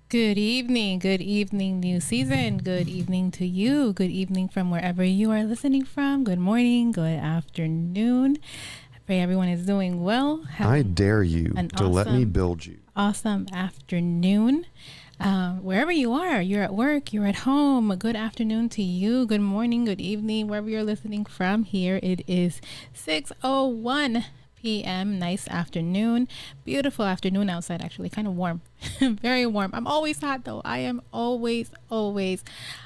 Good evening, new season. Good evening to you. Good evening from wherever you are listening from. Good morning, good afternoon. I pray everyone is doing well. I dare you to let me build you. Awesome afternoon. Wherever you are, you're at work, you're at home. Good afternoon to you. Good morning, good evening, wherever you're listening from. Here it is 6:01 p.m. Nice afternoon. Beautiful afternoon outside, actually. Kind of warm. Very warm. I'm always hot though. I am always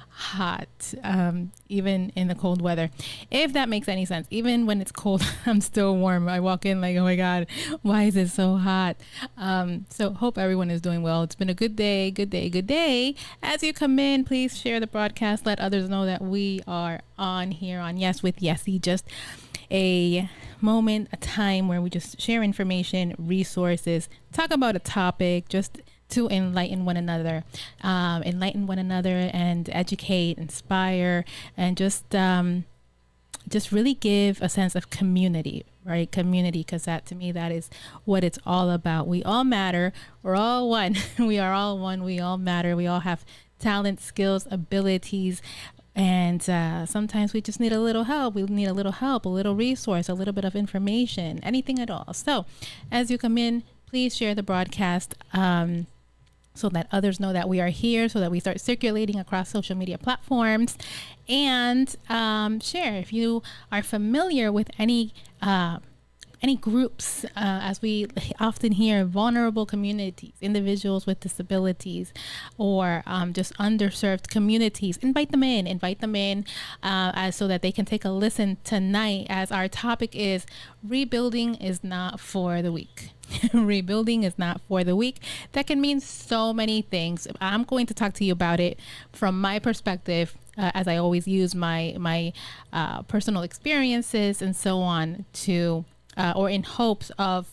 hot, even in the cold weather, if that makes any sense. Even when it's cold, I'm still warm. I walk in like, oh my God, why is it so hot? So hope everyone is doing well. It's been a good day. As you come in, please share the broadcast. Let others know that we are on here on Yes with Yesse. Just a moment, a time where we just share information, resources, talk about a topic, just to enlighten one another and educate, inspire, and just really give a sense of community, right? Community, because that, to me, that is what it's all about. We all matter. We're all one. We are all one. We all matter. We all have talent, skills, abilities. And sometimes we just need a little help. We need a little resource, a little bit of information, anything at all. So as you come in, please share the broadcast so that others know that we are here, so that we start circulating across social media platforms. And share if you are familiar with any groups, as we often hear, vulnerable communities, individuals with disabilities, or just underserved communities. Invite them in so that they can take a listen tonight, as our topic is rebuilding is not for the weak. Rebuilding is not for the weak. That can mean so many things. I'm going to talk to you about it from my perspective, as I always use my personal experiences and so on to or in hopes of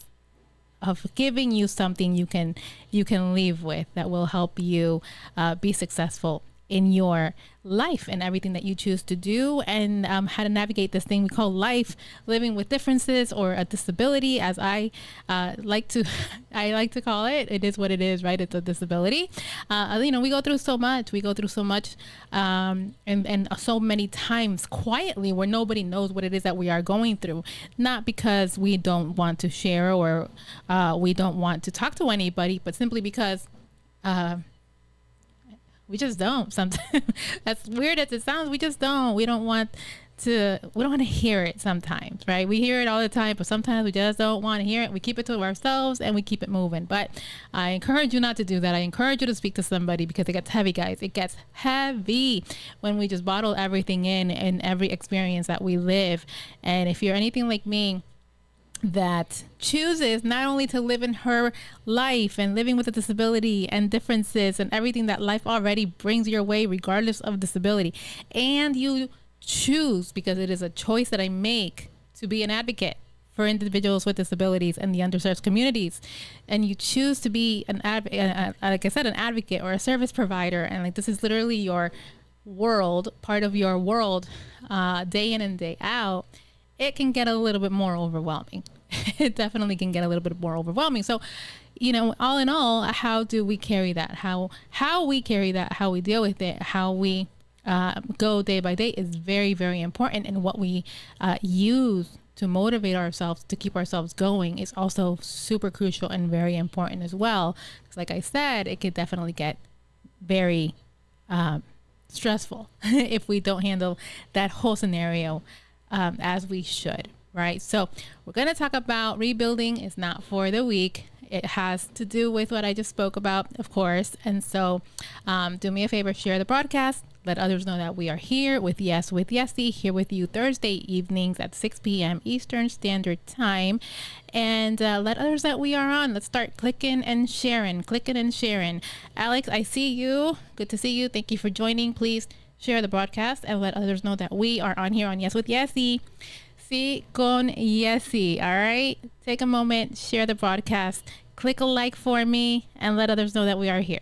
giving you something you can leave with that will help you be successful in your life and everything that you choose to do, and how to navigate this thing we call life, living with differences or a disability, as I like to call it. It is what it is, right? It's a disability. We go through so much. And so many times quietly, where nobody knows what it is that we are going through. Not because we don't want to share or we don't want to talk to anybody, but simply because we just don't sometimes. As weird as it sounds, we just don't. We don't want to hear it sometimes, right? We hear it all the time, but sometimes we just don't want to hear it. We keep it to ourselves and we keep it moving. But I encourage you not to do that. I encourage you to speak to somebody, because it gets heavy, guys. It gets heavy when we just bottle everything in every experience that we live. And if you're anything like me, that chooses not only to live in her life and living with a disability and differences and everything that life already brings your way, regardless of disability, and you choose, because it is a choice that I make, to be an advocate for individuals with disabilities and the underserved communities, and you choose to be an like I said, an advocate or a service provider, and like this is literally your world, part of your world, day in and day out, it can get a little bit more overwhelming. It definitely can get a little bit more overwhelming. So, all in all, how do we carry that? How we carry that, how we deal with it, how we go day by day is very, very important. And what we use to motivate ourselves, to keep ourselves going, is also super crucial and very important as well. Because like I said, it could definitely get very stressful if we don't handle that whole scenario as we should, right? So we're going to talk about rebuilding is not for the weak. It has to do with what I just spoke about, of course. And so do me a favor, share the broadcast. Let others know that we are here with Yes with Yesse, here with you Thursday evenings at 6 p.m. Eastern Standard Time. And let others that we are on. Let's start clicking and sharing. Alex, I see you. Good to see you. Thank you for joining. Please share the broadcast and let others know that we are on here on Yes with Yesse. Sí con Yesse. All right. Take a moment, share the broadcast, click a like for me, and let others know that we are here.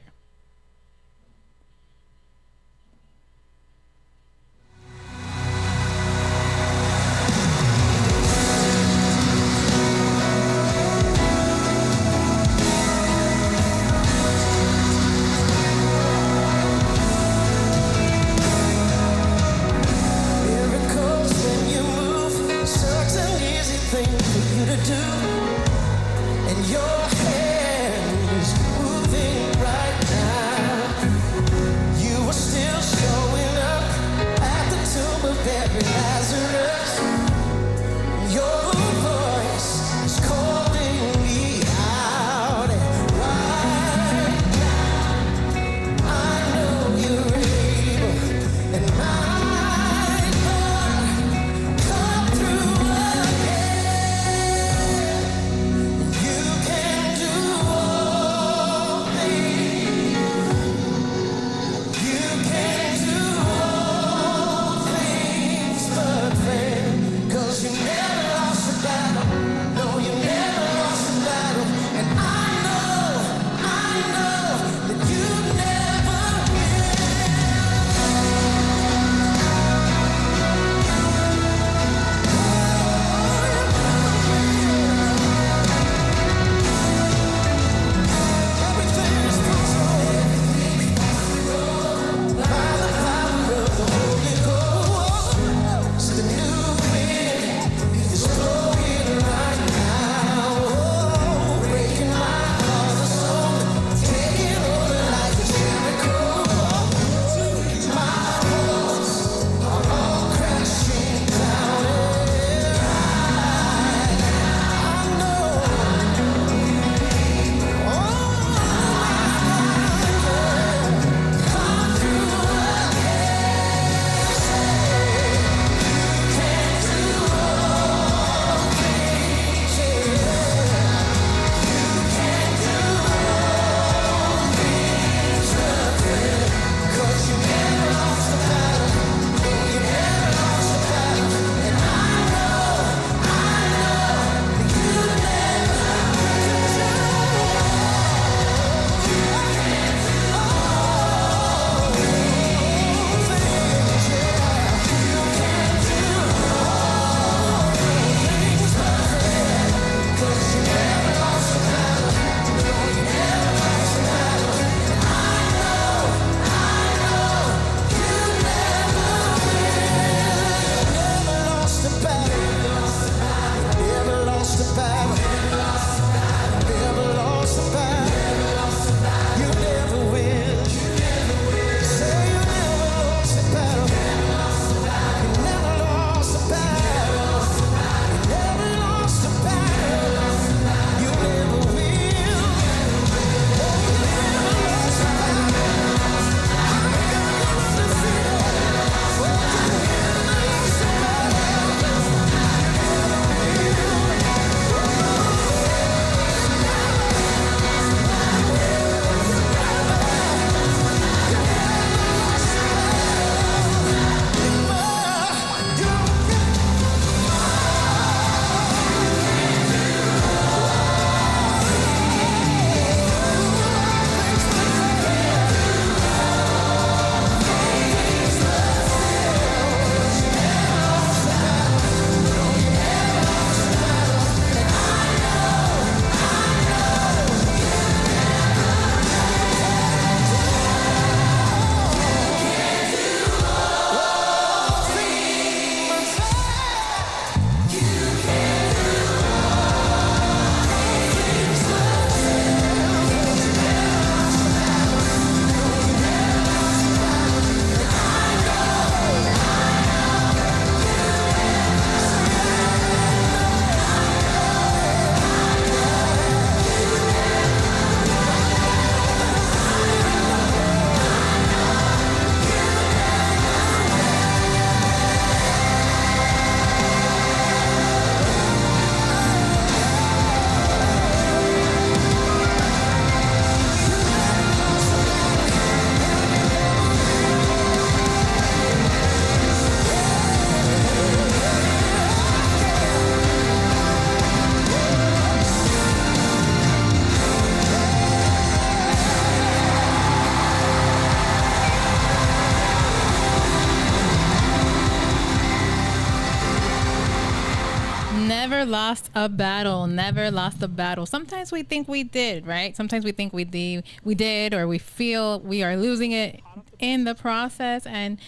a battle, never lost a battle. Sometimes we think we did, right? Sometimes we think we did, or we feel we are losing it in the process. And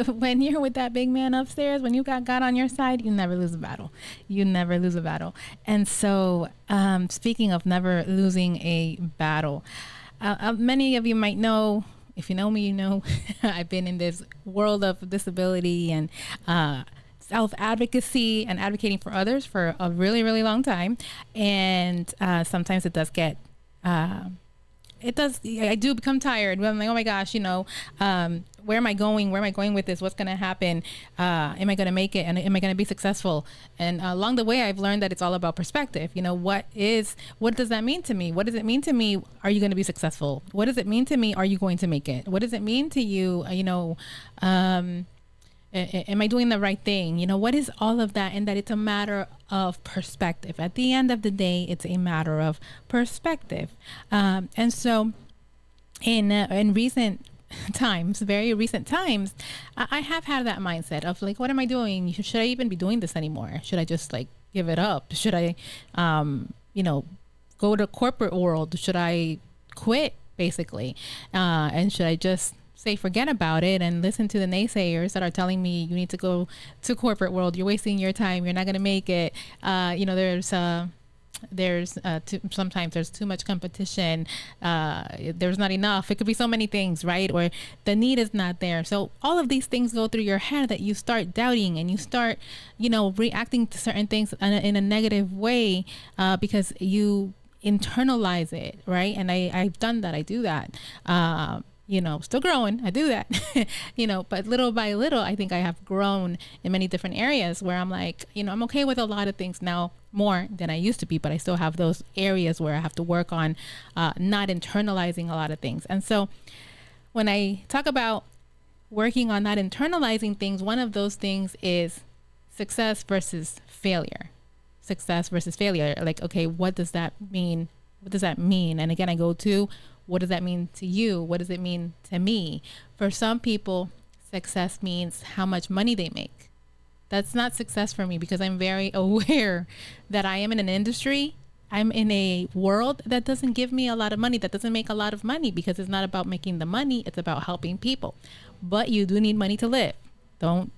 when you're with that big man upstairs, when you got God on your side, you never lose a battle. You never lose a battle. And so, speaking of never losing a battle, many of you might know, if you know me, you know, I've been in this world of disability and self-advocacy and advocating for others for a really, really long time. And sometimes it does get, I do become tired. I'm like, oh my gosh, you know, where am I going? Where am I going with this? What's going to happen? Am I going to make it? And am I going to be successful? And along the way, I've learned that it's all about perspective. You know, what does that mean to me? What does it mean to me? Are you going to be successful? What does it mean to me? Are you going to make it? What does it mean to you? You know, am I doing the right thing? You know, what is all of that? And that it's a matter of perspective. At the end of the day, it's a matter of perspective. And so in recent times, very recent times, I have had that mindset of like, what am I doing? Should I even be doing this anymore? Should I just like give it up? Should I, you know, go to corporate world? Should I quit basically? And should I just say forget about it and listen to the naysayers that are telling me you need to go to corporate world, you're wasting your time, you're not going to make it? You know, sometimes there's too much competition, there's not enough, it could be so many things, right? Or the need is not there. So all of these things go through your head that you start doubting and you start, you know, reacting to certain things in a negative way, because you internalize it, right? And I've done that. I do that. You know, still growing. I do that, you know, but little by little, I think I have grown in many different areas where I'm like, you know, I'm okay with a lot of things now, more than I used to be, but I still have those areas where I have to work on not internalizing a lot of things. And so when I talk about working on not internalizing things, one of those things is success versus failure. Success versus failure. Like, okay, what does that mean? What does that mean? And again, I go to, what does that mean to you? What does it mean to me? For some people, success means how much money they make. That's not success for me, because I'm very aware that I am in an industry, I'm in a world that doesn't give me a lot of money, that doesn't make a lot of money, because it's not about making the money, it's about helping people. But you do need money to live. Don't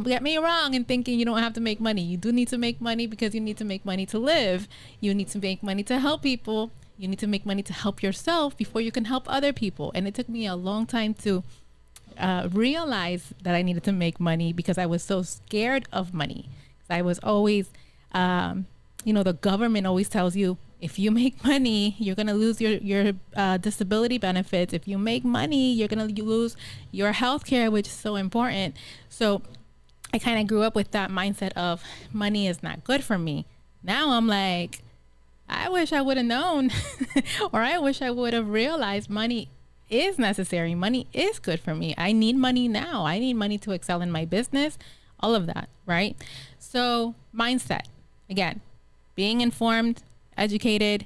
get me wrong in thinking you don't have to make money. You do need to make money, because you need to make money to live. You need to make money to help people. You need to make money to help yourself before you can help other people. And it took me a long time to realize that I needed to make money, because I was so scared of money. I was always, you know, the government always tells you, if you make money, you're going to lose your disability benefits. If you make money, you're going to lose your health care, which is so important. So I kind of grew up with that mindset of money is not good for me. Now I'm like, I wish I would have known or I wish I would have realized money is necessary. Money is good for me. I need money now. I need money to excel in my business, all of that, right? So mindset, again, being informed, educated,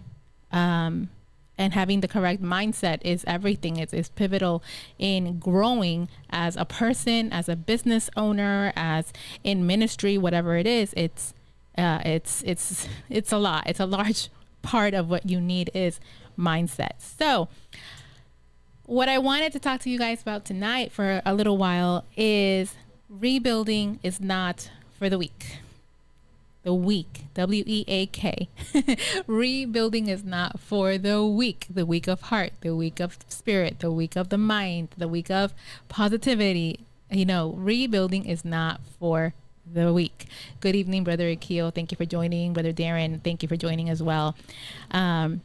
and having the correct mindset is everything. It's pivotal in growing as a person, as a business owner, as in ministry, whatever it is. It's a lot. It's a large part of what you need is mindset. So what I wanted to talk to you guys about tonight for a little while is rebuilding is not for the weak. The weak, W-E-A-K. Rebuilding is not for the weak of heart, the weak of spirit, the weak of the mind, the weak of positivity. You know, rebuilding is not for the week. Good evening, Brother Akil. Thank you for joining. Brother Darren, thank you for joining as well. Thank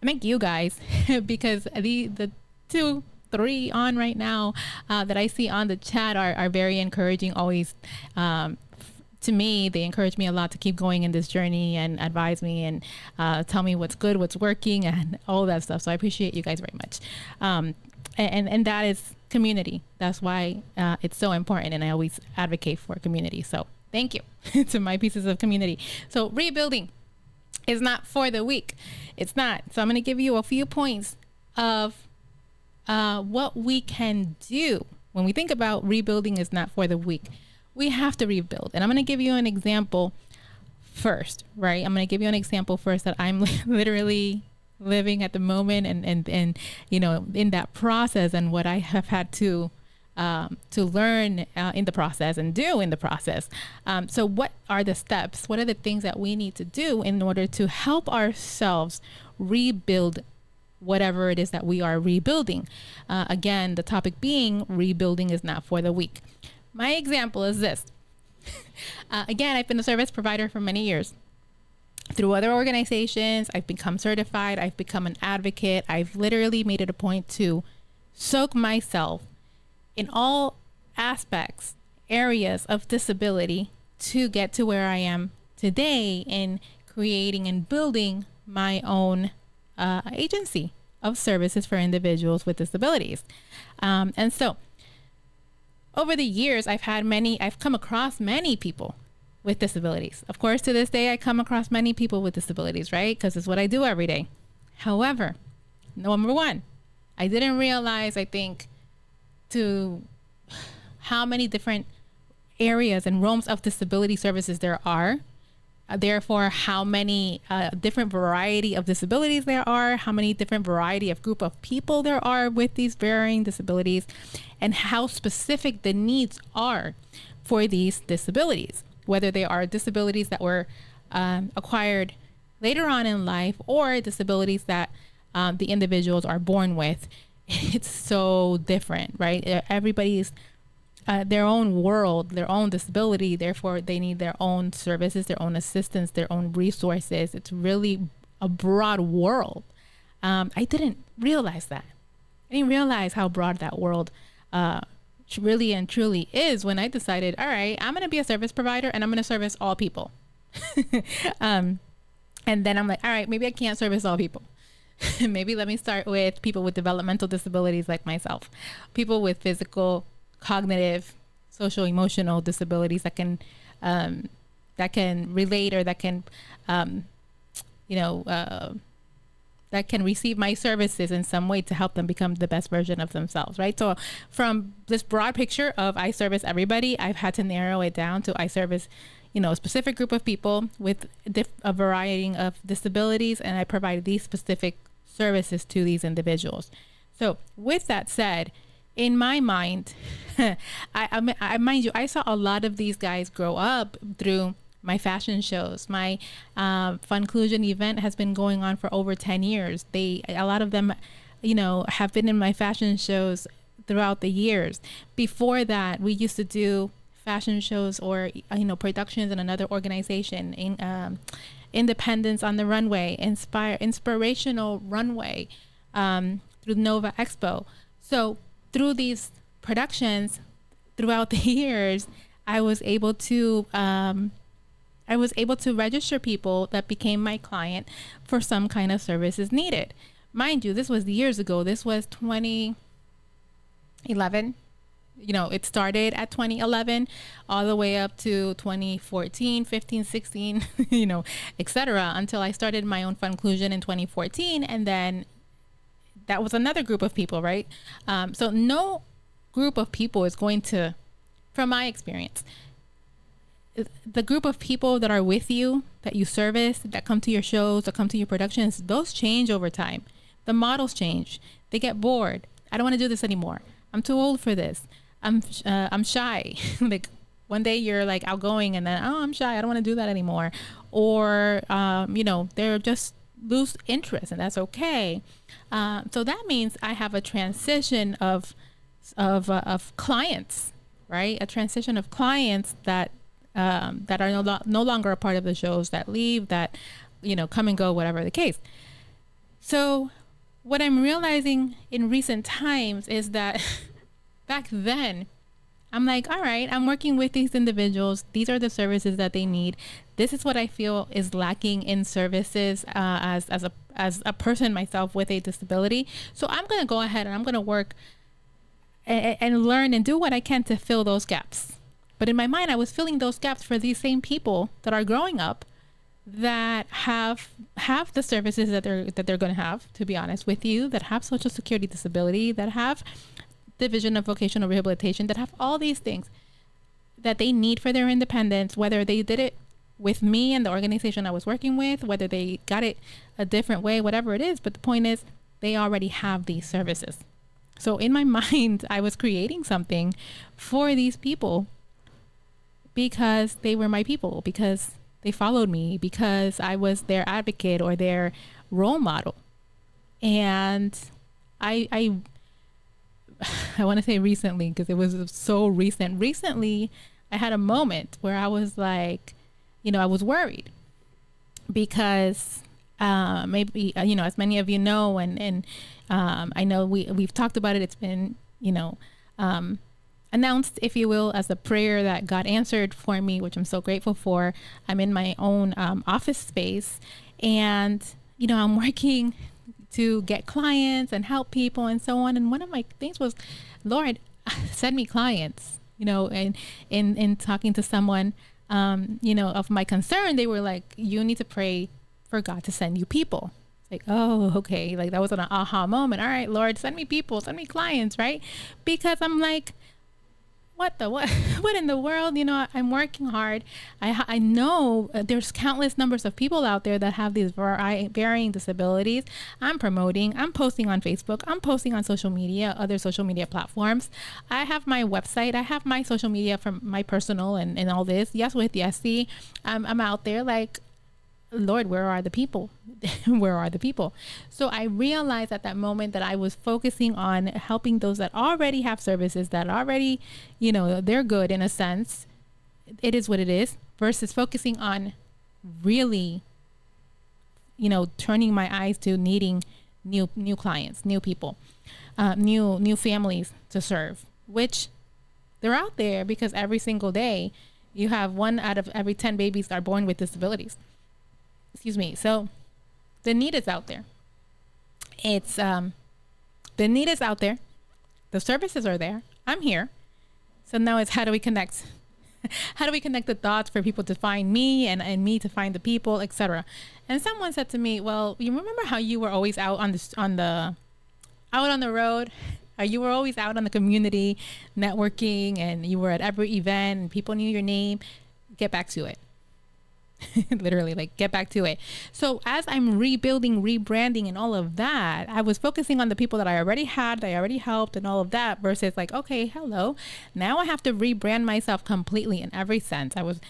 you guys, because the 2, 3 on right now that I see on the chat are very encouraging. Always, to me, they encourage me a lot to keep going in this journey and advise me and tell me what's good, what's working, and all that stuff. So I appreciate you guys very much. And that is community. That's why it's so important, and I always advocate for community. So thank you to my pieces of community. So rebuilding is not for the weak. It's not. So I'm going to give you a few points of what we can do when we think about rebuilding is not for the weak. We have to rebuild. And I'm going to give you an example first, right? I'm going to give you an example first that I'm literally living at the moment, and you know, in that process, and what I have had to learn in the process and do in the process. So what are the steps? What are the things that we need to do in order to help ourselves rebuild whatever it is that we are rebuilding? Again, the topic being rebuilding is not for the weak. My example is this. Again, I've been a service provider for many years. Through other organizations, I've become certified. I've become an advocate. I've literally made it a point to soak myself in all aspects, areas of disability to get to where I am today in creating and building my own agency of services for individuals with disabilities. And so over the years, I've come across many people with disabilities. Of course, to this day, I come across many people with disabilities, right? Because it's what I do every day. However, number one, I didn't realize, I think, to how many different areas and realms of disability services there are. Therefore, how many different variety of disabilities there are, how many different variety of group of people there are with these varying disabilities, and how specific the needs are for these disabilities, whether they are disabilities that were acquired later on in life or disabilities that the individuals are born with. It's so different, right? Everybody's their own world, their own disability. Therefore, they need their own services, their own assistance, their own resources. It's really a broad world. I didn't realize that. I didn't realize how broad that world really and truly is when I decided, all right, I'm going to be a service provider and I'm going to service all people. And then I'm like, all right, maybe I can't service all people. Maybe let me start with people with developmental disabilities like myself, people with physical, cognitive, social, emotional disabilities that can relate, or that can, that can receive my services in some way to help them become the best version of themselves, right? So from this broad picture of I service everybody, I've had to narrow it down to I service, a specific group of people with a variety of disabilities, and I provide these specific services to these individuals. So with that said, in my mind, I mind you, I saw a lot of these guys grow up through my fashion shows. My Funclusion event has been going on for over 10 years. A lot of them, have been in my fashion shows throughout the years. Before that, we used to do fashion shows or, productions in another organization, in Independence on the Runway, Inspirational Runway, through Nova Expo. So through these productions throughout the years, I was able to register people that became my client for some kind of services needed. Mind you, this was years ago. This was 2011. It started at 2011 all the way up to 2014, 15, 16, etc. until I started my own Funclusion in 2014. And then that was another group of people, right? So no group of people is going to, from my experience, the group of people that are with you, that you service, that come to your shows, that come to your productions, those change over time. The models change. They get bored. I don't want to do this anymore. I'm too old for this. I'm shy. Like one day you're like outgoing, and then, I'm shy. I don't want to do that anymore. Or, they're just lose interest, and that's okay. So that means I have a transition of clients, right? A transition of clients that are no longer a part of the shows, that leave, that, come and go, whatever the case. So what I'm realizing in recent times is that back then, I'm like, all right, I'm working with these individuals. These are the services that they need. This is what I feel is lacking in services as a person myself with a disability. So I'm going to go ahead and I'm going to work and learn and do what I can to fill those gaps. But in my mind, I was filling those gaps for these same people that are growing up, that have the services that they're going to have, to be honest with you, that have Social Security disability, that have Division of Vocational Rehabilitation, that have all these things that they need for their independence, whether they did it with me and the organization I was working with, whether they got it a different way, whatever it is. But the point is, they already have these services. So in my mind, I was creating something for these people because they were my people, because they followed me, because I was their advocate or their role model. And I want to say recently, because it was so recent. Recently, I had a moment where I was like, I was worried because maybe, as many of you know, and I know we've talked about it. It's been, announced, if you will, as a prayer that God answered for me, which I'm so grateful for. I'm in my own office space, and, I'm working to get clients and help people and so on. And one of my things was, Lord, send me clients, and in talking to someone, of my concern, they were like, you need to pray for God to send you people. It's like, oh, okay. Like that was an aha moment. All right, Lord, send me people, send me clients, right? Because I'm like, what in the world? I'm working hard. I know there's countless numbers of people out there that have these varying disabilities. I'm promoting, I'm posting on Facebook, I'm posting on social media, other social media platforms. I have my website, I have my social media from my personal and all this. Yes, with Yesse, I'm out there like, Lord, where are the people? Where are the people? So I realized at that moment that I was focusing on helping those that already have services, that already, they're good in a sense. It is what it is, versus focusing on really, turning my eyes to needing new clients, new people, new families to serve, which they're out there because every single day you have 1 out of every 10 babies are born with disabilities. Excuse me. So the need is out there. It's the need is out there. The services are there. I'm here. So now it's how do we connect? How do we connect the dots for people to find me and me to find the people, etc. And someone said to me, well, you remember how you were always out on the road? You were always out on the community networking, and you were at every event and people knew your name. Get back to it. Literally, like, get back to it. So as I'm rebuilding, rebranding and all of that, I was focusing on the people that I already had, that I already helped and all of that, versus like, okay, hello, now I have to rebrand myself completely in every sense. I was,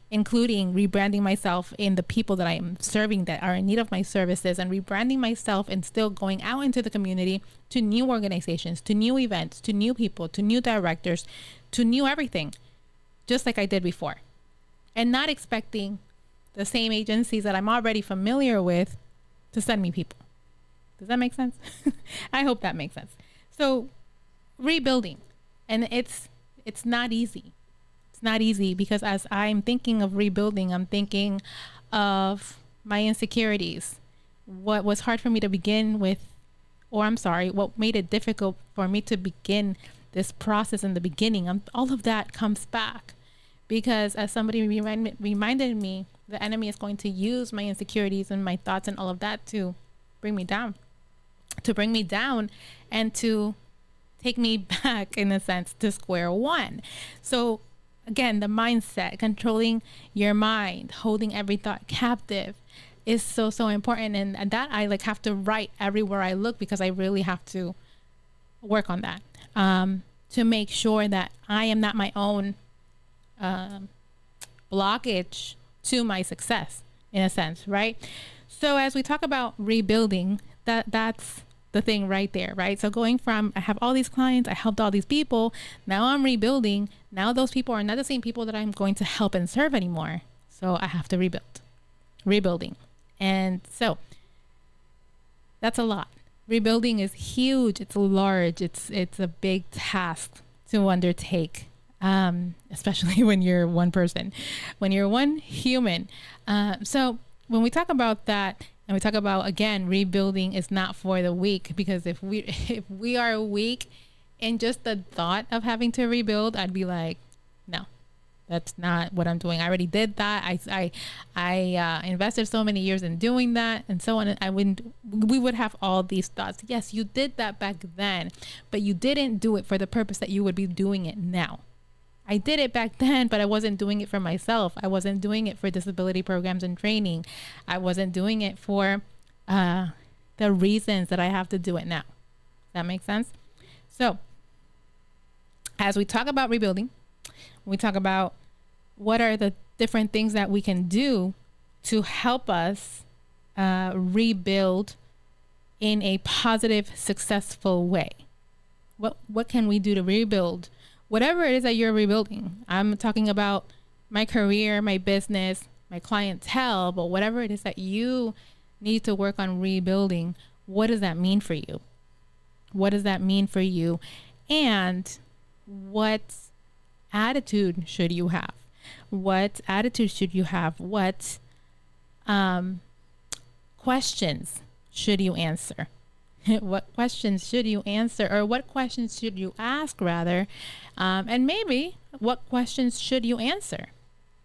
including rebranding myself in the people that I am serving that are in need of my services, and rebranding myself and still going out into the community to new organizations, to new events, to new people, to new directors, to new everything, just like I did before. And not expecting the same agencies that I'm already familiar with to send me people. Does that make sense? I hope that makes sense. So rebuilding, and it's not easy. It's not easy because as I'm thinking of rebuilding, I'm thinking of my insecurities, what was hard for me to begin with, what made it difficult for me to begin this process in the beginning. All of that comes back. Because as somebody reminded me, the enemy is going to use my insecurities and my thoughts and all of that to bring me down, and to take me back, in a sense, to square one. So again, the mindset, controlling your mind, holding every thought captive is so important. And that I have to write everywhere I look, because I really have to work on that, to make sure that I am not my own blockage to my success, in a sense, right? So as we talk about rebuilding, that's the thing right there, right? So going from, I have all these clients, I helped all these people, now I'm rebuilding. Now those people are not the same people that I'm going to help and serve anymore. So I have to rebuilding. And so that's a lot. Rebuilding is huge. It's large. It's a big task to undertake. Especially when you're one person, when you're one human. So when we talk about that, and we talk about, again, rebuilding is not for the weak, because if we are weak in just the thought of having to rebuild, I'd be like, no, that's not what I'm doing. I already did that. I invested so many years in doing that and so on. We would have all these thoughts. Yes, you did that back then, but you didn't do it for the purpose that you would be doing it now. I did it back then, but I wasn't doing it for myself. I wasn't doing it for disability programs and training. I wasn't doing it for the reasons that I have to do it now. Does that make sense? So as we talk about rebuilding, we talk about what are the different things that we can do to help us rebuild in a positive, successful way. What can we do to rebuild? Whatever it is that you're rebuilding. I'm talking about my career, my business, my clientele, but whatever it is that you need to work on rebuilding, what does that mean for you? What does that mean for you? And what attitude should you have? What attitude should you have? What questions should you answer? What questions should you answer, or what questions should you ask rather? And maybe what questions should you answer,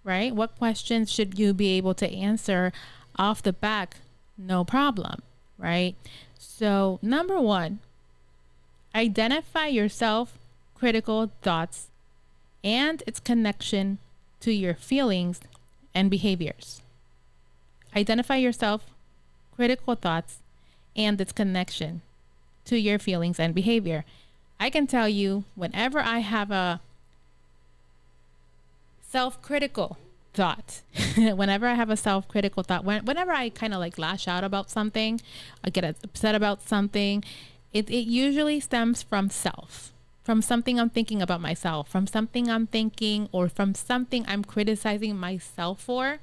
right? What questions should you be able to answer off the back? No problem, right? So number one, identify your self-critical thoughts and its connection to your feelings and behaviors. Identify your self-critical thoughts and its connection to your feelings and behavior. I can tell you, whenever I have a self-critical thought, whenever I kind of like lash out about something, I get upset about something, it usually stems from something I'm thinking about myself, from something I'm thinking, or from something I'm criticizing myself for.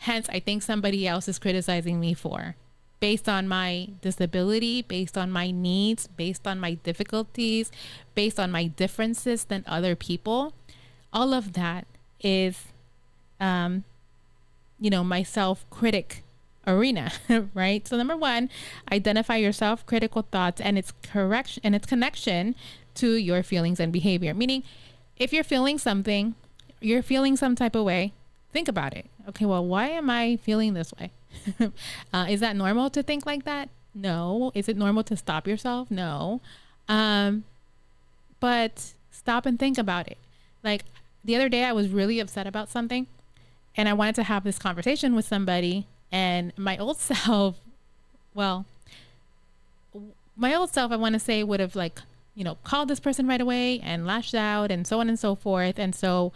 Hence, I think somebody else is criticizing me for, based on my disability, based on my needs, based on my difficulties, based on my differences than other people. All of that is, my self-critic arena, right? So number one, identify your self-critical thoughts and its correction and its connection to your feelings and behavior. Meaning, if you're feeling something, you're feeling some type of way, think about it. Okay, well, why am I feeling this way? Is that normal to think like that? No. Is it normal to stop yourself? No. But stop and think about it. Like the other day, I was really upset about something and I wanted to have this conversation with somebody, and my old self, I want to say, would have called this person right away and lashed out and so on and so forth. And so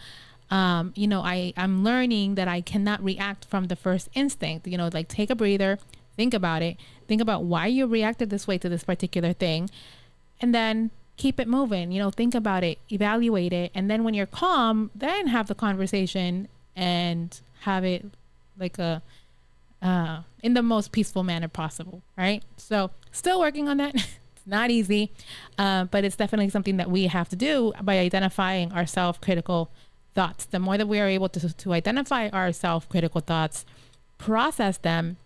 I'm learning that I cannot react from the first instinct, take a breather, think about it, think about why you reacted this way to this particular thing, and then keep it moving, think about it, evaluate it. And then when you're calm, then have the conversation and have it in the most peaceful manner possible. Right. So still working on that. It's not easy, but it's definitely something that we have to do by identifying our self-critical thoughts. The more that we are able to identify our self-critical thoughts, process them,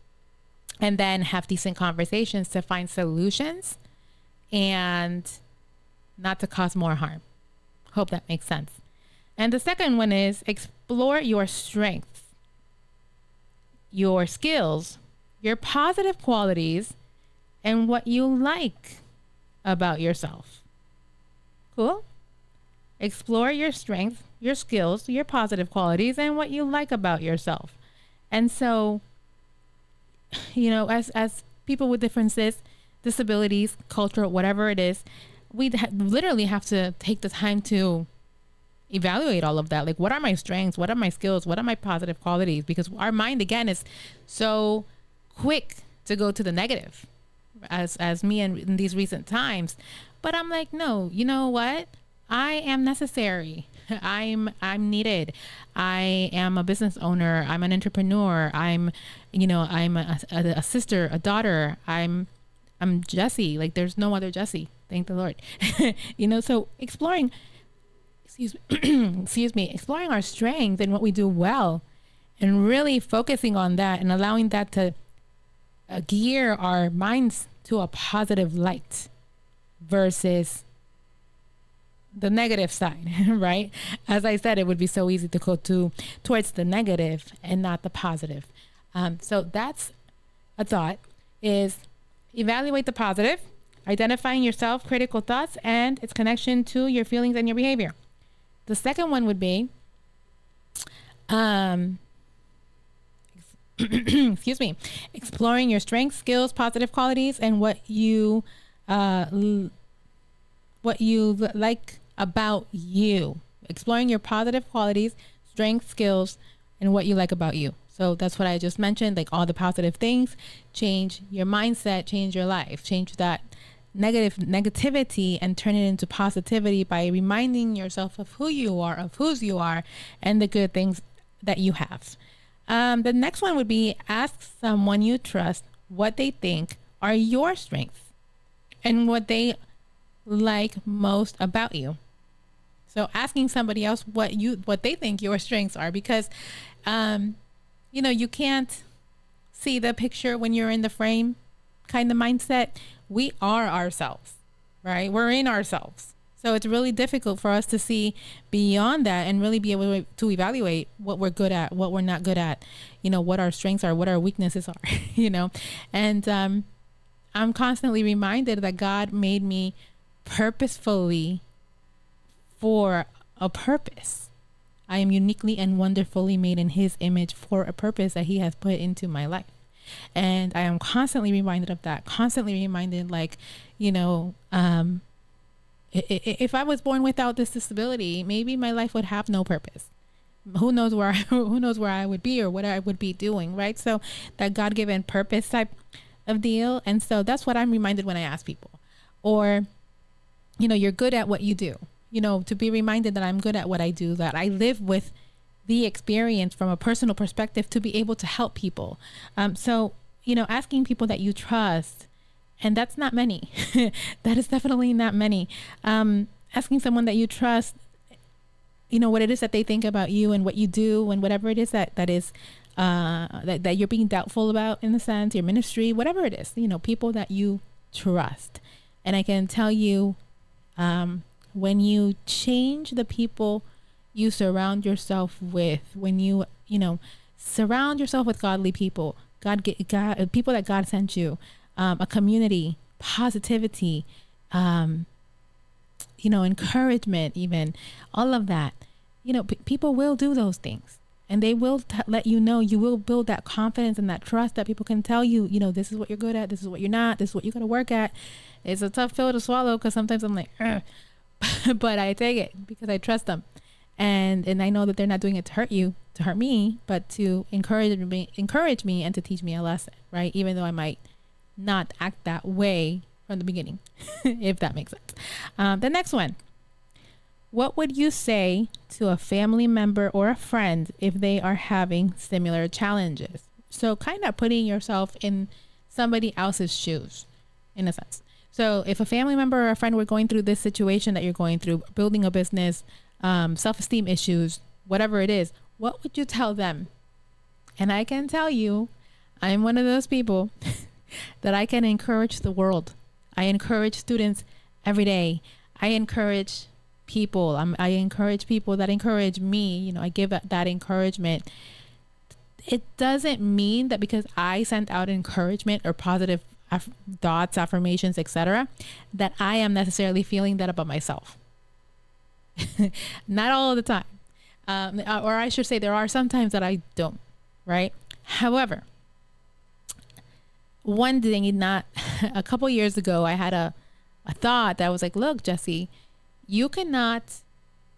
and then have decent conversations to find solutions and not to cause more harm. Hope that makes sense. And the second one is explore your strengths, your skills, your positive qualities, and what you like about yourself. Cool? Explore your strengths, your skills, your positive qualities, and what you like about yourself. And so, as people with differences, disabilities, culture, whatever it is, we literally have to take the time to evaluate all of that. Like, what are my strengths? What are my skills? What are my positive qualities? Because our mind, again, is so quick to go to the negative, as me in these recent times. But I'm like, no, you know what? I am necessary. I'm needed. I am a business owner. I'm an entrepreneur. I'm a sister, a daughter. I'm Yesse. Like, there's no other Yesse. Thank the Lord. So exploring, exploring our strengths and what we do well, and really focusing on that and allowing that to gear our minds to a positive light versus the negative side, right? As I said, it would be so easy to go towards the negative and not the positive. So that's a thought, is evaluate the positive, identifying your self-critical thoughts and its connection to your feelings and your behavior. The second one would be, excuse me, exploring your strengths, skills, positive qualities, and what you like about you. Exploring your positive qualities, strengths, skills, and what you like about you. So that's what I just mentioned, like all the positive things. Change your mindset, change your life, change that negativity and turn it into positivity by reminding yourself of who you are, of whose you are, and the good things that you have. The next one would be ask someone you trust what they think are your strengths and what they like most about you. So asking somebody else what they think your strengths are, because you can't see the picture when you're in the frame kind of mindset. We are ourselves, right? We're in ourselves. So it's really difficult for us to see beyond that and really be able to evaluate what we're good at, what we're not good at, what our strengths are, what our weaknesses are, and I'm constantly reminded that God made me purposefully for a purpose. I am uniquely and wonderfully made in His image for a purpose that He has put into my life. And I am constantly reminded of that, constantly reminded, if I was born without this disability, maybe my life would have no purpose. Who knows where I would be or what I would be doing, right? So that God-given purpose type of deal. And so that's what I'm reminded when I ask people. Or, you're good at what you do. To be reminded that I'm good at what I do, that I live with the experience from a personal perspective to be able to help people. So, asking people that you trust, and that's not many. That is definitely not many. Asking someone that you trust, what it is that they think about you and what you do and whatever it is that is that you're being doubtful about, in a sense, your ministry, whatever it is, people that you trust. And I can tell you, when you change the people you surround yourself with, when you surround yourself with godly people, God, people that God sent you, a community, positivity, encouragement, even all of that, people will do those things, and they will let you know. You will build that confidence and that trust that people can tell you, this is what you're good at, this is what you're not, this is what you got to work at. It's a tough pill to swallow, because sometimes I'm like, but I take it because I trust them. And I know that they're not doing it to hurt me, but to encourage me and to teach me a lesson, right? Even though I might not act that way from the beginning, if that makes sense. The next one, what would you say to a family member or a friend if they are having similar challenges? So kind of putting yourself in somebody else's shoes, in a sense. So if a family member or a friend were going through this situation that you're going through, building a business, self-esteem issues, whatever it is, what would you tell them? And I can tell you, I'm one of those people that I can encourage the world. I encourage students every day. I encourage people. I encourage people that encourage me. I give that encouragement. It doesn't mean that because I sent out encouragement or positive thoughts, affirmations, etc., that I am necessarily feeling that about myself. Not all of the time. Or I should say there are some times that I don't, right? However, one thing, a couple years ago, I had a thought that was like, look, Yesse, you cannot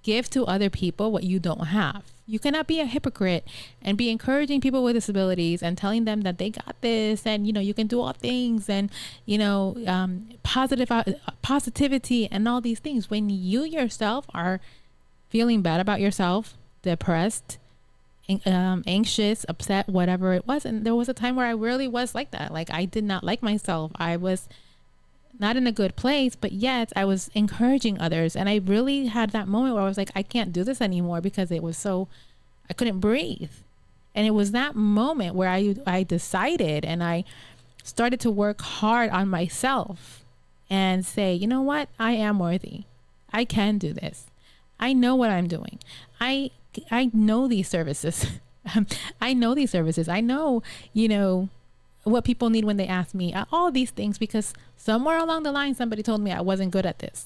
give to other people what you don't have. You cannot be a hypocrite and be encouraging people with disabilities and telling them that they got this and, you can do all things and, positivity and all these things when you yourself are feeling bad about yourself, depressed, anxious, upset, whatever it was. And there was a time where I really was like that. Like I did not like myself. I was not in a good place, but yet I was encouraging others. And I really had that moment where I was like, I can't do this anymore because I couldn't breathe. And it was that moment where I decided and I started to work hard on myself and say, you know what? I am worthy. I can do this. I know what I'm doing. I know these services. I know these services. I know, what people need when they ask me all these things, because somewhere along the line, somebody told me I wasn't good at this.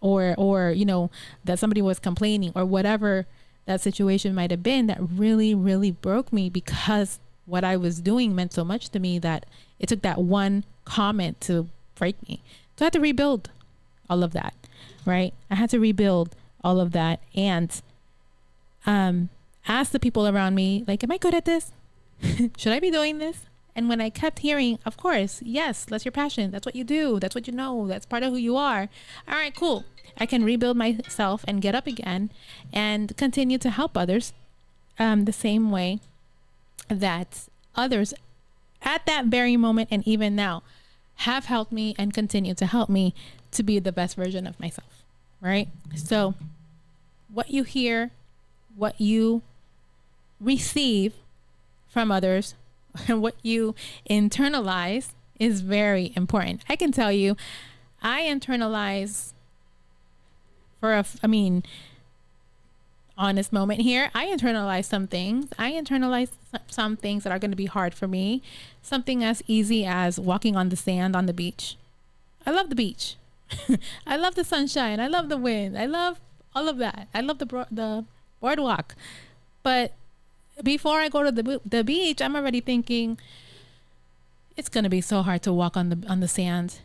or, you know, that somebody was complaining or whatever that situation might have been that really, really broke me because what I was doing meant so much to me that it took that one comment to break me. So I had to rebuild all of that, right? I had to rebuild all of that and ask the people around me, like, am I good at this? Should I be doing this? And when I kept hearing, of course, yes, that's your passion. That's what you do. That's what you know. That's part of who you are. All right, cool. I can rebuild myself and get up again and continue to help others the same way that others at that very moment and even now have helped me and continue to help me to be the best version of myself, right? So what you hear, what you receive from others, and what you internalize is very important. I can tell you, I internalize honest moment here. I internalize some things. I internalize some things that are going to be hard for me. Something as easy as walking on the sand on the beach. I love the beach. I love the sunshine. I love the wind. I love all of that. I love the boardwalk. But before I go to the beach, I'm already thinking it's going to be so hard to walk on the sand.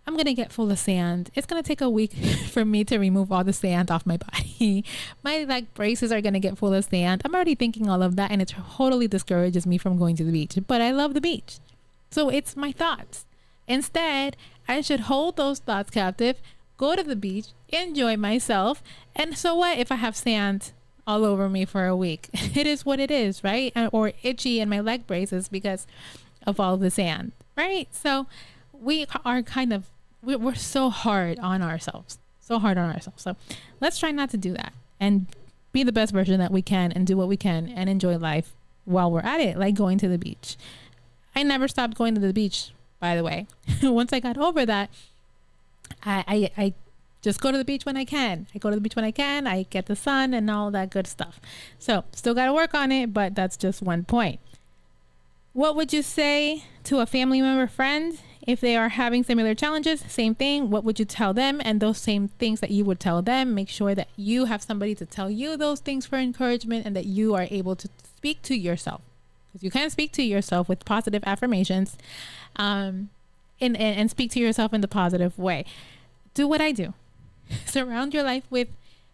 I'm going to get full of sand. It's going to take a week for me to remove all the sand off my body. My braces are going to get full of sand. I'm already thinking all of that, and it totally discourages me from going to the beach. But I love the beach. So it's my thoughts. Instead, I should hold those thoughts captive, go to the beach, enjoy myself. And so what if I have sand all over me for a week? It is what it is, right? Or itchy in my leg braces because of all the sand, right? So we are we're so hard on ourselves. So let's try not to do that and be the best version that we can and do what we can and enjoy life while we're at it, like going to the beach. I never stopped going to the beach, by the way. Once I got over that, I just go to the beach when I can. I get the sun and all that good stuff. So still got to work on it, but that's just one point. What would you say to a family member, friend, if they are having similar challenges? Same thing. What would you tell them? And those same things that you would tell them, make sure that you have somebody to tell you those things for encouragement and that you are able to speak to yourself. Because you can speak to yourself with positive affirmations and speak to yourself in the positive way. Do what I do. Surround your life with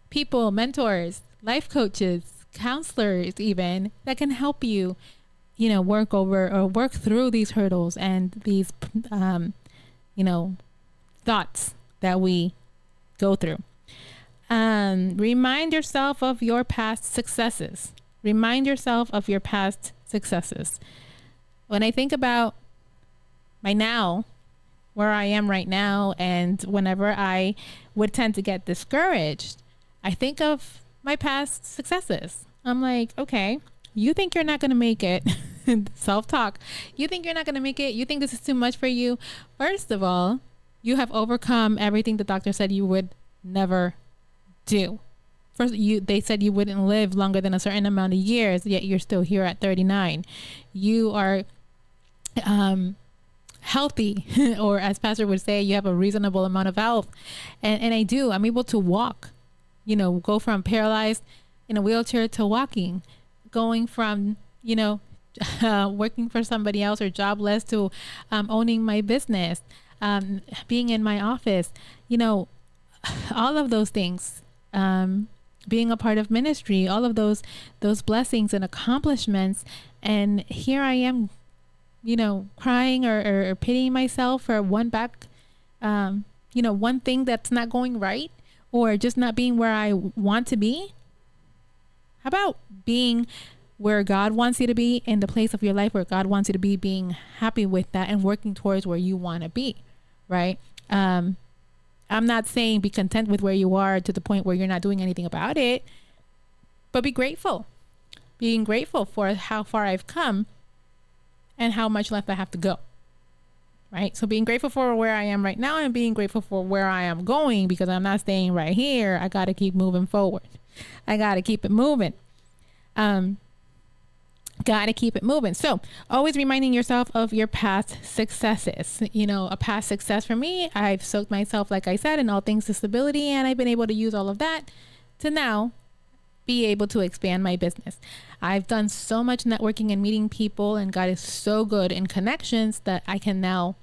people, mentors, life coaches, counselors even, that can help you, work over or work through these hurdles and these, thoughts that we go through. Remind yourself of your past successes. When I think about my now, where I am right now, and whenever I would tend to get discouraged, I think of my past successes. I'm like, okay, you think you're not going to make it. Self-talk. You think you're not going to make it. You think this is too much for you. First of all, you have overcome everything the doctor said you would never do. First, they said you wouldn't live longer than a certain amount of years, yet you're still here at 39. You are healthy, or as Pastor would say, you have a reasonable amount of health. And I do. I'm able to walk, go from paralyzed in a wheelchair to walking, going from, working for somebody else or jobless to owning my business, being in my office, all of those things, being a part of ministry, all of those blessings and accomplishments. And here I am, crying or pitying myself for one thing that's not going right, or just not being where I want to be. How about being where God wants you to be, in the place of your life where God wants you to be, being happy with that and working towards where you want to be, right? I'm not saying be content with where you are to the point where you're not doing anything about it, but be grateful. Being grateful for how far I've come and how much left I have to go, right? So being grateful for where I am right now and being grateful for where I am going, because I'm not staying right here. I got to keep moving forward. I got to keep it moving. got to keep it moving. So always reminding yourself of your past successes. You know, a past success for me, I've soaked myself, like I said, in all things disability, and I've been able to use all of that to now be able to expand my business. I've done so much networking and meeting people, and God is so good in connections that I can now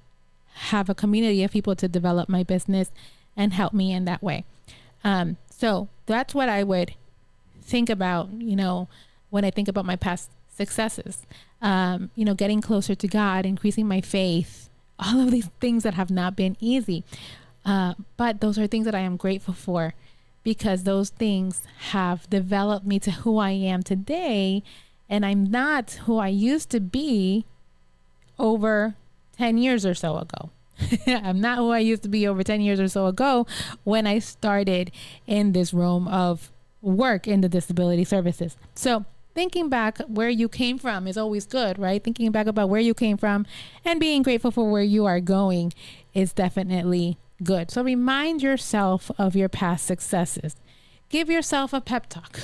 have a community of people to develop my business and help me in that way. So that's what I would think about, you know, when I think about my past successes, you know, getting closer to God, increasing my faith, all of these things that have not been easy. But those are things that I am grateful for, because those things have developed me to who I am today. And I'm not who I used to be over 10 years or so ago. I'm not who I used to be over 10 years or so ago when I started in this realm of work in the disability services. So thinking back where you came from is always good, right? Thinking back about where you came from and being grateful for where you are going is definitely good. So remind yourself of your past successes. Give yourself a pep talk.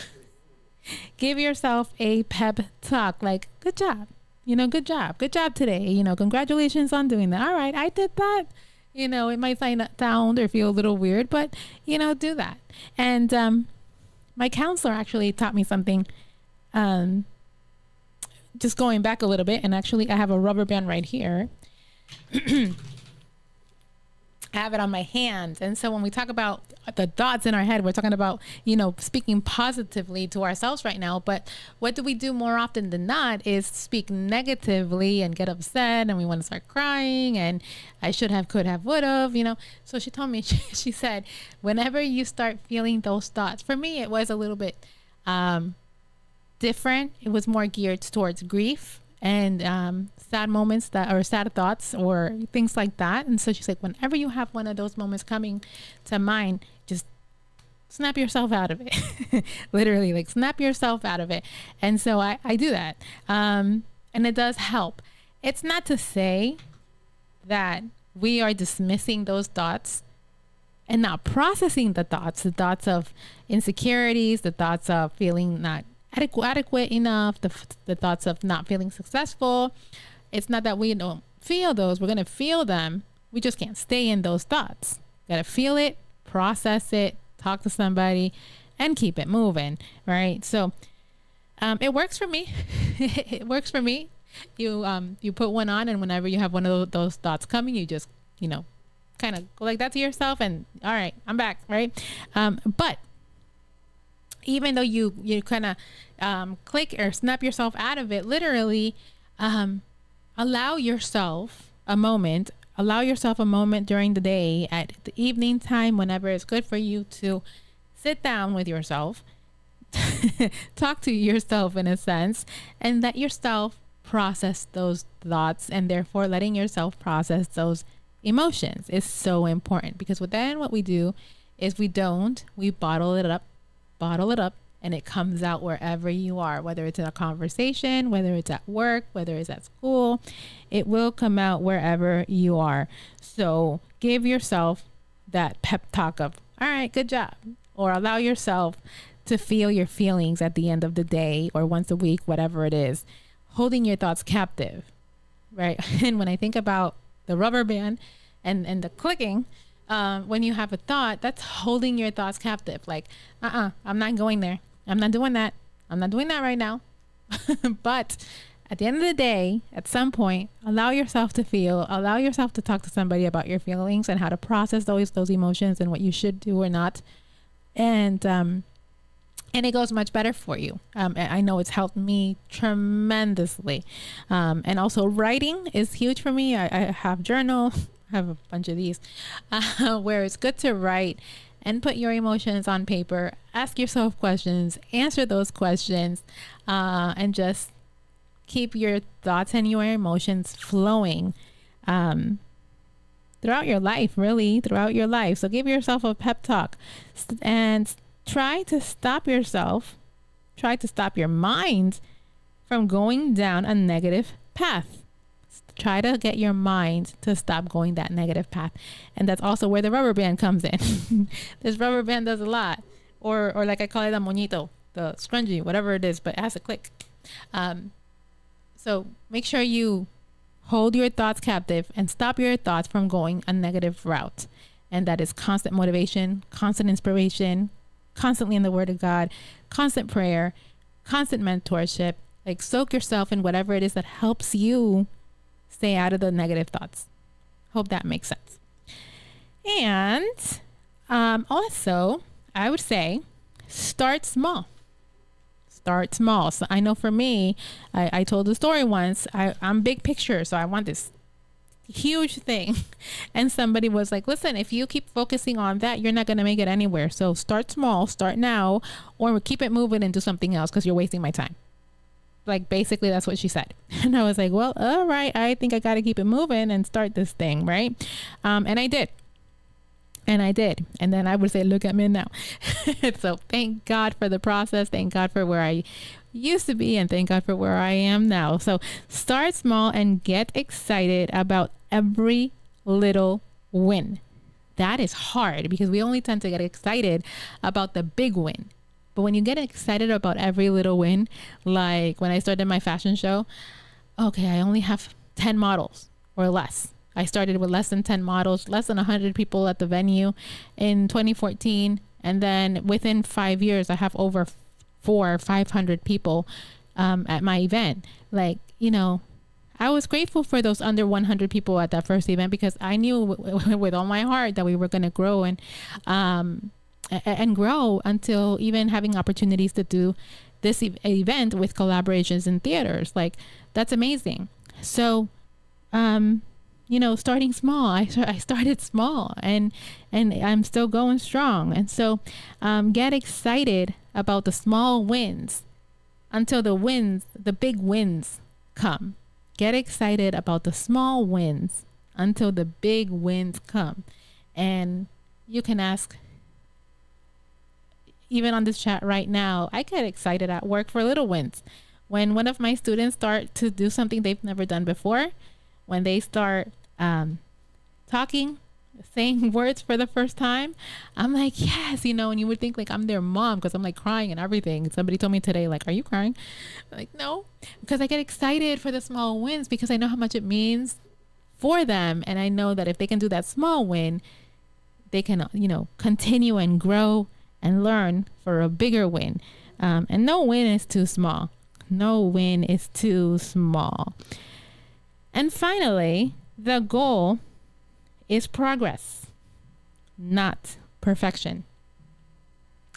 Give yourself a pep talk, like, good job. You know, good job today. You know, congratulations on doing that. All right, I did that. You know, it might sound or feel a little weird, but, you know, do that. And my counselor actually taught me something, just going back a little bit. And actually, I have a rubber band right here. I have it on my hand. And so when we talk about the thoughts in our head, we're talking about, you know, speaking positively to ourselves right now. But what do we do more often than not is speak negatively and get upset, and we want to start crying, and I should have, could have, would have, you know. So she told me, she said, whenever you start feeling those thoughts, for me, it was a little bit different. It was more geared towards grief and sad moments that are sad thoughts or things like that. And so she's like, whenever you have one of those moments coming to mind, just snap yourself out of it. Literally, like, snap yourself out of it. And so I do that. And it does help. It's not to say that we are dismissing those thoughts and not processing the thoughts of insecurities, the thoughts of feeling not adequate enough, the thoughts of not feeling successful. It's not that we don't feel those. We're going to feel them. We just can't stay in those thoughts. Got to feel it, process it, talk to somebody, and keep it moving, right? So it works for me. It works for me. You put one on, and whenever you have one of those thoughts coming, you just, you know, kind of go like that to yourself, and all right, I'm back, right? But even though you kind of click or snap yourself out of it, literally, allow yourself a moment during the day, at the evening time, whenever it's good for you, to sit down with yourself, talk to yourself in a sense, and let yourself process those thoughts, and therefore letting yourself process those emotions is so important. Because then what we do is we bottle it up, and it comes out wherever you are, whether it's in a conversation, whether it's at work, whether it's at school, it will come out wherever you are. So give yourself that pep talk of, all right, good job, or allow yourself to feel your feelings at the end of the day or once a week, whatever it is, holding your thoughts captive, right? And when I think about the rubber band and the clicking, when you have a thought, that's holding your thoughts captive. Like, I'm not going there. I'm not doing that. I'm not doing that right now. But at the end of the day, at some point, allow yourself to feel, allow yourself to talk to somebody about your feelings and how to process those emotions and what you should do or not. And it goes much better for you. I know it's helped me tremendously. And also writing is huge for me. I have journal. I have a bunch of these where it's good to write and put your emotions on paper, ask yourself questions, answer those questions, and just keep your thoughts and your emotions flowing throughout your life, So give yourself a pep talk and try to stop your mind from going down a negative path. Try to get your mind to stop going that negative path. And that's also where the rubber band comes in. This rubber band does a lot. Or like I call it a moñito, the scrunchie, whatever it is, but it has to click. So make sure you hold your thoughts captive and stop your thoughts from going a negative route. And that is constant motivation, constant inspiration, constantly in the Word of God, constant prayer, constant mentorship. Like soak yourself in whatever it is that helps you stay out of the negative thoughts. Hope that makes sense. And also, I would say start small. Start small. So I know for me, I told the story once, I'm big picture. So I want this huge thing. And somebody was like, listen, if you keep focusing on that, you're not going to make it anywhere. So start small, start now, or keep it moving and do something else because you're wasting my time. Like basically that's what she said. And I was like, well, all right, I think I got to keep it moving and start this thing. Right. And I did. And then I would say, look at me now. So thank God for the process. Thank God for where I used to be and thank God for where I am now. So start small and get excited about every little win. That is hard because we only tend to get excited about the big win. But when you get excited about every little win, like when I started my fashion show, okay, I only have 10 models or less. I started with less than 10 models, less than 100 people at the venue in 2014. And then within 5 years, I have over 400 or 500 people at my event. Like, you know, I was grateful for those under 100 people at that first event because I knew with all my heart that we were going to grow and grow until even having opportunities to do this event with collaborations in theaters. Like, that's amazing. So, you know, starting small, I started small and I'm still going strong. And so, get excited about the small wins until the big wins come. Get excited about the small wins until the big wins come. And you can ask, even on this chat right now, I get excited at work for little wins. When one of my students start to do something they've never done before, when they start talking, saying words for the first time, I'm like, yes, you know, and you would think like I'm their mom because I'm like crying and everything. Somebody told me today, like, are you crying? I'm like, no, because I get excited for the small wins because I know how much it means for them. And I know that if they can do that small win, they can, you know, continue and grow and learn for a bigger win. And no win is too small. No win is too small. And finally, the goal is progress, not perfection.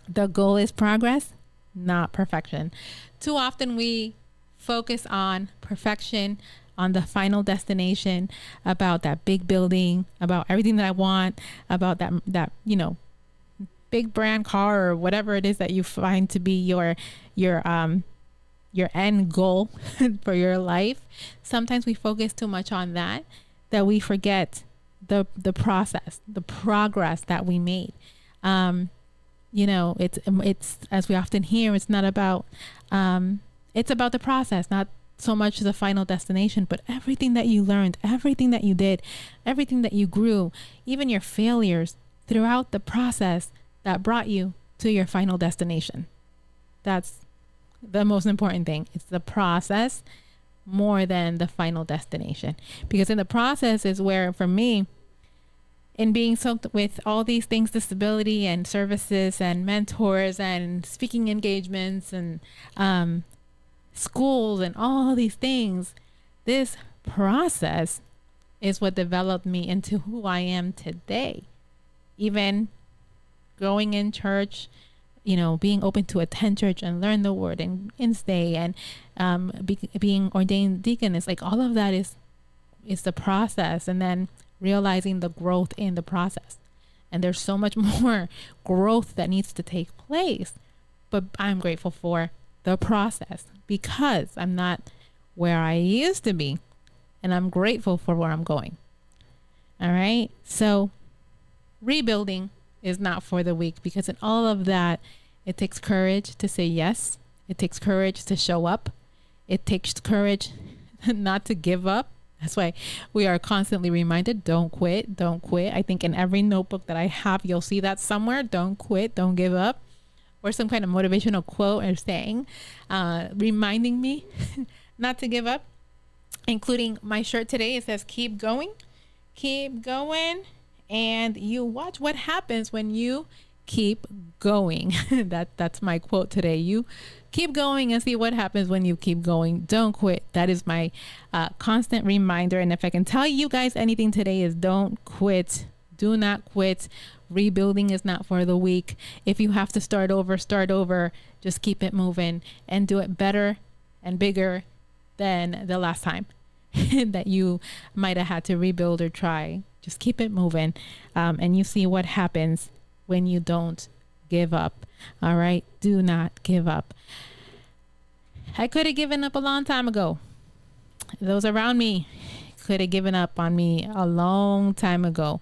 The goal is progress, not perfection. Too often we focus on perfection, on the final destination, about that big building, about everything that I want, about that you know, big brand car or whatever it is that you find to be your end goal for your life. Sometimes we focus too much on that we forget the process, the progress that we made. You know, it's as we often hear, it's not about it's about the process, not so much the final destination, but everything that you learned, everything that you did, everything that you grew, even your failures throughout the process that brought you to your final destination. That's the most important thing. It's the process more than the final destination. Because in the process is where, for me, in being soaked with all these things, disability and services and mentors and speaking engagements and schools and all these things, this process is what developed me into who I am today. Even growing in church, you know, being open to attend church and learn the word and stay and being ordained deaconess, like all of that is the process, and then realizing the growth in the process. And there's so much more growth that needs to take place, but I'm grateful for the process because I'm not where I used to be, and I'm grateful for where I'm going. All right. So rebuilding is not for the weak, because in all of that, it takes courage to say yes. It takes courage to show up. It takes courage not to give up. That's why we are constantly reminded, don't quit, don't quit. I think in every notebook that I have, you'll see that somewhere. Don't quit, don't give up, or some kind of motivational quote or saying, reminding me not to give up. including my shirt today. It says, keep going, keep going. And you watch what happens when you keep going. That's my quote today. You keep going and see what happens when you keep going. Don't quit. That is my constant reminder. And if I can tell you guys anything today, is don't quit. Do not quit. Rebuilding is not for the weak. If you have to start over, start over. Just keep it moving and do it better and bigger than the last time that you might have had to rebuild or try. Just keep it moving, and you see what happens when you don't give up. All right? Do not give up. I could have given up a long time ago. Those around me could have given up on me a long time ago.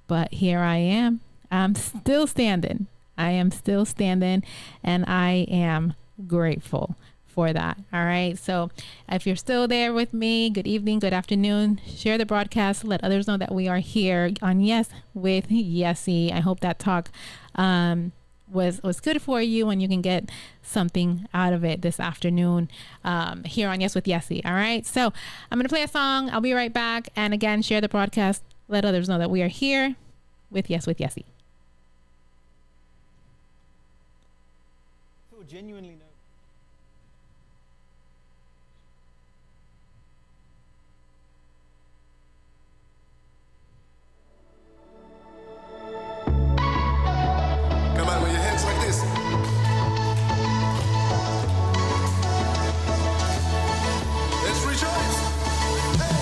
But here I am. I'm still standing. I am still standing, and I am grateful for that. All right. So if you're still there with me, good evening, good afternoon. Share the broadcast. Let others know that we are here on Yes with Yesse. I hope that talk was good for you, and you can get something out of it this afternoon here on Yes with Yesse. All right. So I'm going to play a song. I'll be right back. And again, share the broadcast. Let others know that we are here with Yes with Yesse. I feel genuinely nervous. Come on with your hands like this. Let's rejoice. Hey.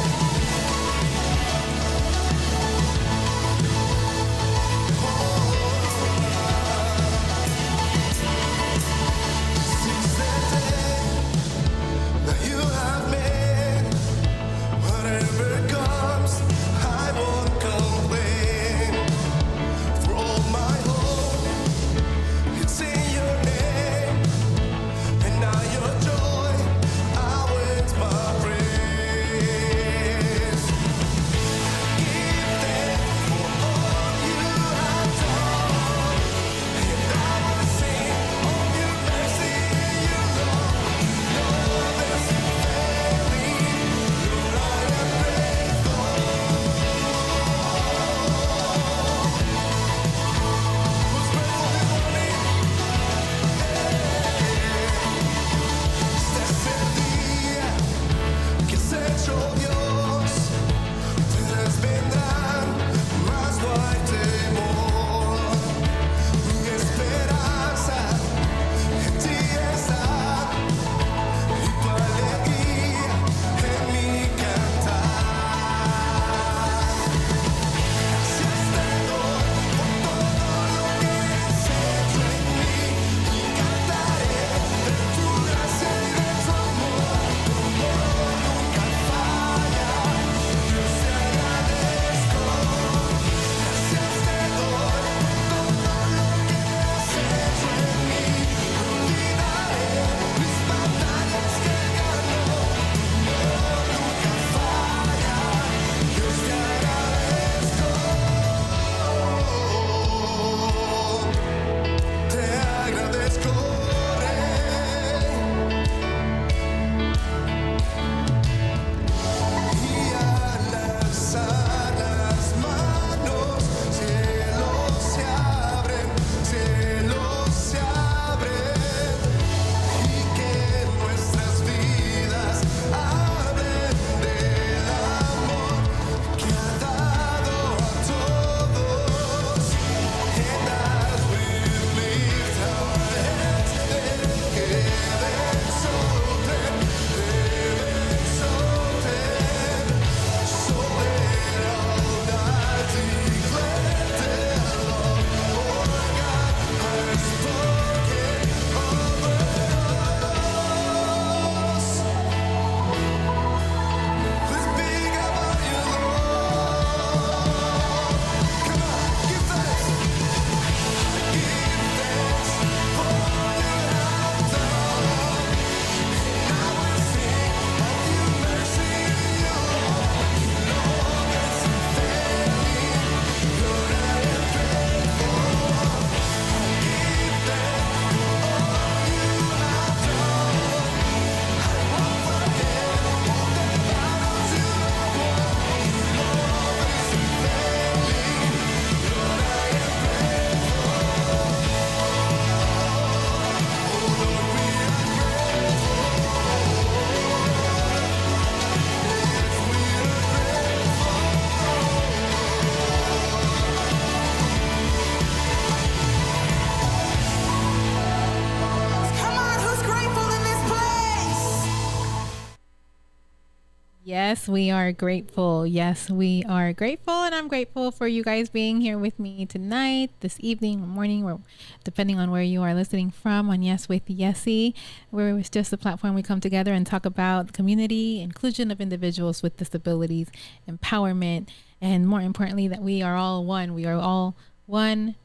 Yes, we are grateful. Yes, we are grateful. And I'm grateful for you guys being here with me tonight, this evening, or morning, or depending on where you are listening from on Yes with Yesse, where it's just a platform we come together and talk about community, inclusion of individuals with disabilities, empowerment, and more importantly, that we are all one. We are all one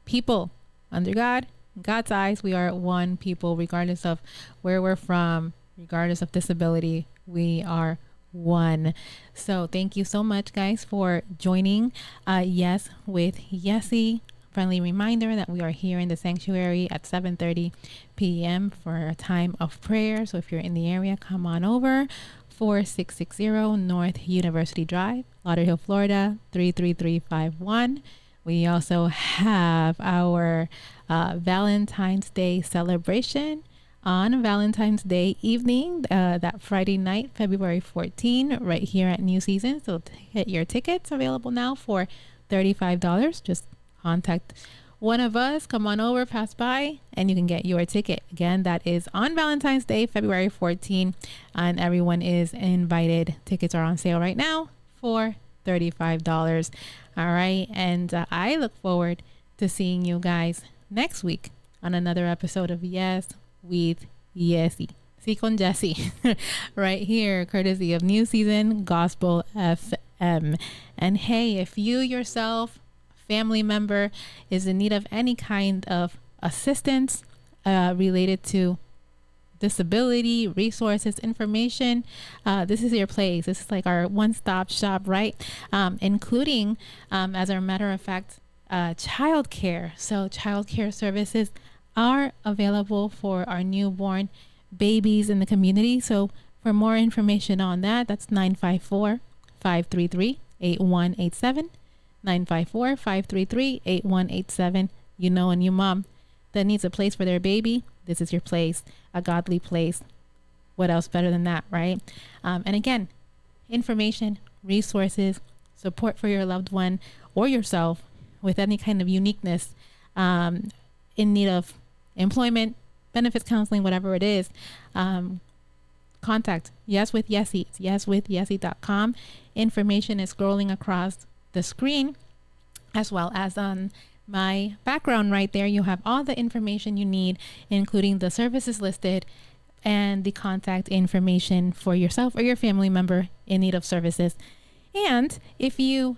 people under God. In God's eyes, we are one people, regardless of where we're from, regardless of disability. We are one. So thank you so much, guys, for joining Yes with Yesse. Friendly reminder that we are here in the sanctuary at 7:30 p.m. for a time of prayer. So if you're in the area, come on over. 4660 North University Drive, Lauderhill, Florida 33351. We also have our Valentine's Day celebration on Valentine's Day evening, that Friday night, February 14, right here at New Season. So get your tickets available now for $35. Just contact one of us, come on over, pass by, and you can get your ticket. Again, that is on Valentine's Day, February 14, and everyone is invited. Tickets are on sale right now for $35. All right, and I look forward to seeing you guys next week on another episode of Yes with Yesse. Sí con Jesse. Right here, courtesy of New Season Gospel FM. And hey, if you yourself, family member, is in need of any kind of assistance related to disability, resources, information, this is your place. This is like our one-stop shop, right? Including, as a matter of fact, childcare. So childcare services are available for our newborn babies in the community. So for more information on that, that's 954-533-8187. 954-533-8187. You know, a new mom that needs a place for their baby, this is your place, a godly place. What else better than that, right? And again, information, resources, support for your loved one or yourself with any kind of uniqueness, in need of employment, benefits counseling, whatever it is, contact Yes with Yesse. It's yeswithyesse.com. Information is scrolling across the screen, as well as on my background right there. You have all the information you need, including the services listed and the contact information for yourself or your family member in need of services. And if you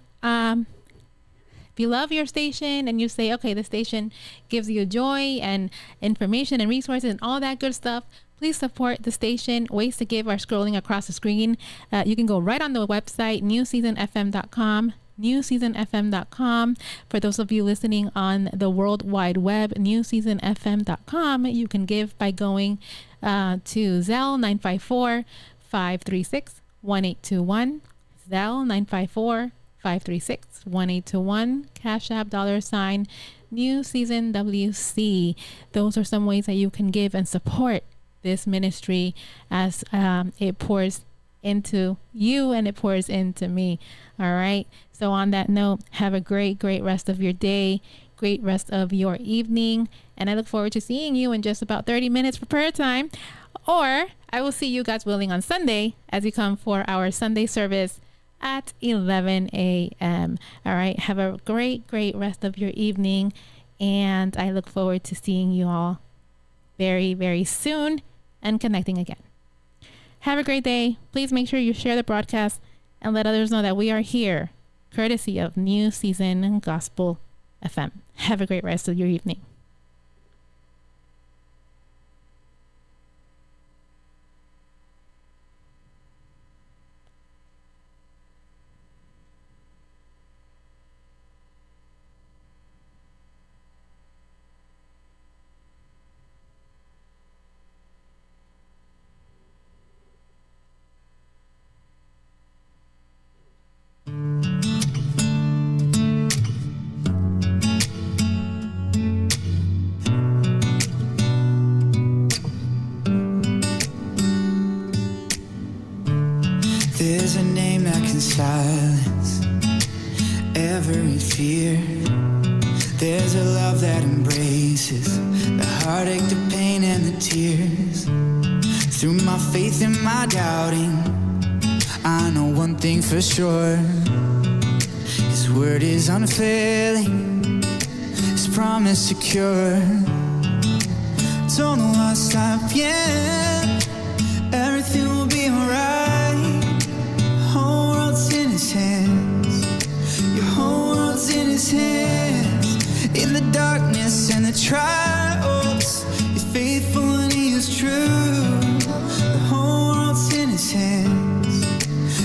love your station and you say, okay, the station gives you joy and information and resources and all that good stuff, please support the station. Ways to give are scrolling across the screen. You can go right on the website, newseasonfm.com. newseasonfm.com. For those of you listening on the World Wide Web, newseasonfm.com. You can give by going to Zelle 954-536-1821. Zelle 954-536-1821. Cash App $ New Season WC. Those are some ways that you can give and support this ministry as it pours into you and it pours into me. All right. So on that note, have a great rest of your day, great rest of your evening. And I look forward to seeing you in just about 30 minutes for prayer time. Or I will see you, God's willing, on Sunday as you come for our Sunday service at 11 a.m. All right. Have a great rest of your evening. And I look forward to seeing you all very soon and connecting again. Have a great day. Please make sure you share the broadcast and let others know that we are here, courtesy of New Season Gospel FM. Have a great rest of your evening. There's a name that can silence every fear. There's a love that embraces the heartache, the pain, and the tears. Through my faith and my doubting, I know one thing for sure, His word is unfailing, His promise secure. Don't know I'll stop yet, everything will be alright. Whole world's in His hands, your whole world's in His hands. In the darkness and the trials, He's faithful and He is true. The whole world's in His hands,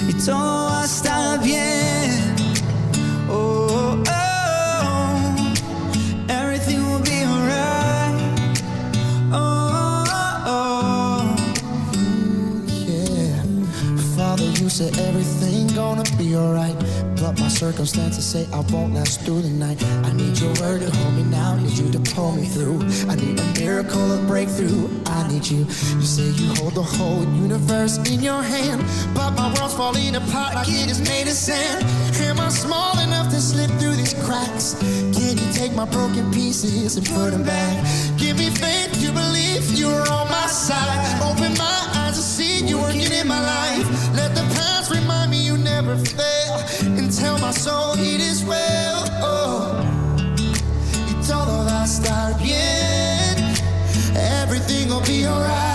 you don't know I'll stop yet. Oh, oh, everything will be alright. Oh, yeah. Father, you said everything gonna be alright, but my circumstances say I won't last through the night. I need your word to hold me now, need you to pull me through. I need a miracle, a breakthrough, I need you. You say you hold the whole universe in your hand, but my world's falling apart like it is made of sand. Am I small enough to slip through these cracks? Can you take my broken pieces and put them back? Give me faith to believe you're on my side. Open my eyes to see you working in my life. Let the past remind me you never fail, and tell my soul it is well. Oh, you don't know I'll stop yet, everything will be alright.